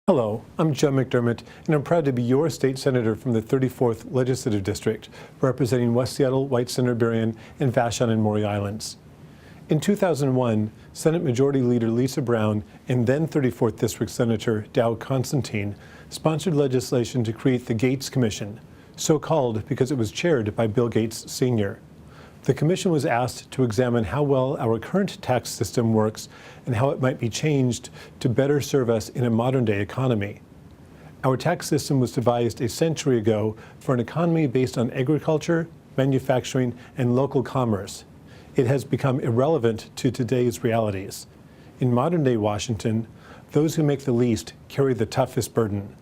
Hello, I'm Joe McDermott, and I'm proud to be your state senator from the 34th Legislative District, representing West Seattle, White Center, Berrien, and Vashon and Maury Islands. In 2001, Senate Majority Leader Lisa Brown and then 34th District Senator Dow Constantine sponsored legislation to create the Gates Commission, so called because it was chaired by Bill Gates Sr. The commission was asked to examine how well our current tax system works and how it might be changed to better serve us in a modern-day economy. Our tax system was devised a century ago for an economy based on agriculture, manufacturing, and local commerce. It has become irrelevant to today's realities. In modern-day Washington, those who make the least carry the toughest burden.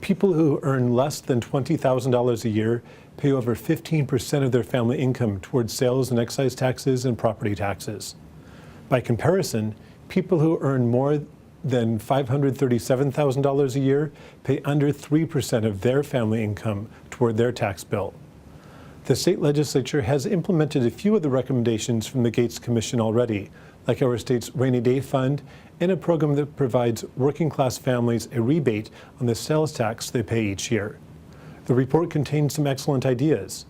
People who earn less than $20,000 a year pay over 15% of their family income towards sales and excise taxes and property taxes. By comparison, people who earn more than $537,000 a year pay under 3% of their family income toward their tax bill. The state legislature has implemented a few of the recommendations from the Gates Commission already, like our state's rainy day fund and a program that provides working class families a rebate on the sales tax they pay each year. The report contains some excellent ideas.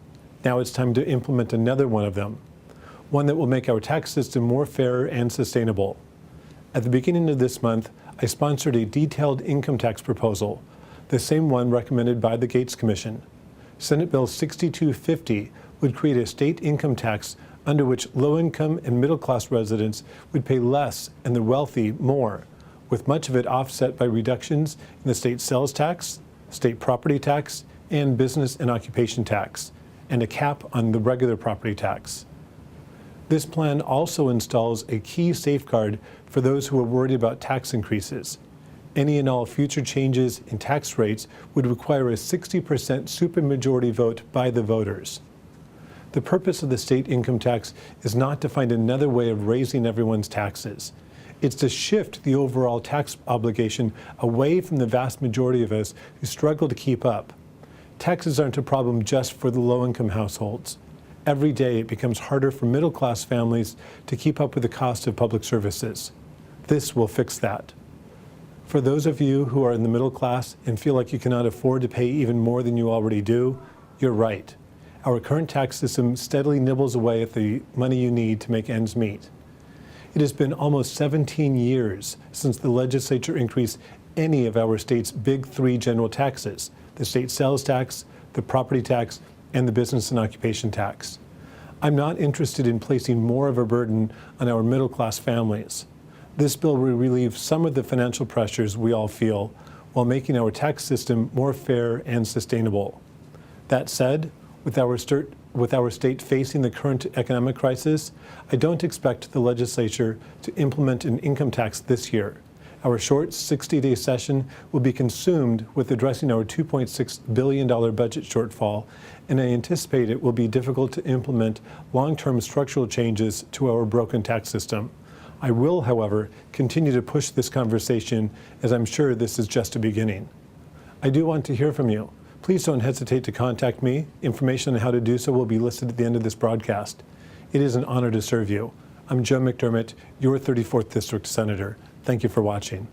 Now it's time to implement another one of them, one that will make our tax system more fair and sustainable. At the beginning of this month, I sponsored a detailed income tax proposal, the same one recommended by the Gates Commission. Senate Bill 6250 would create a state income tax under which low-income and middle-class residents would pay less and the wealthy more, with much of it offset by reductions in the state sales tax, state property tax, and business and occupation tax, and a cap on the regular property tax. This plan also installs a key safeguard for those who are worried about tax increases. Any and all future changes in tax rates would require a 60% supermajority vote by the voters. The purpose of the state income tax is not to find another way of raising everyone's taxes. It's to shift the overall tax obligation away from the vast majority of us who struggle to keep up. Taxes aren't a problem just for the low-income households. Every day it becomes harder for middle-class families to keep up with the cost of public services. This will fix that. For those of you who are in the middle class and feel like you cannot afford to pay even more than you already do, you're right. Our current tax system steadily nibbles away at the money you need to make ends meet. It has been almost 17 years since the legislature increased any of our state's big three general taxes: the state sales tax, the property tax, and the business and occupation tax. I'm not interested in placing more of a burden on our middle-class families. This bill will relieve some of the financial pressures we all feel while making our tax system more fair and sustainable. That said, with our state facing the current economic crisis, I don't expect the legislature to implement an income tax this year. Our short 60-day session will be consumed with addressing our $2.6 billion budget shortfall, and I anticipate it will be difficult to implement long-term structural changes to our broken tax system. I will, however, continue to push this conversation, as I'm sure this is just a beginning. I do want to hear from you. Please don't hesitate to contact me. Information on how to do so will be listed at the end of this broadcast. It is an honor to serve you. I'm Joe McDermott, your 34th District Senator. Thank you for watching.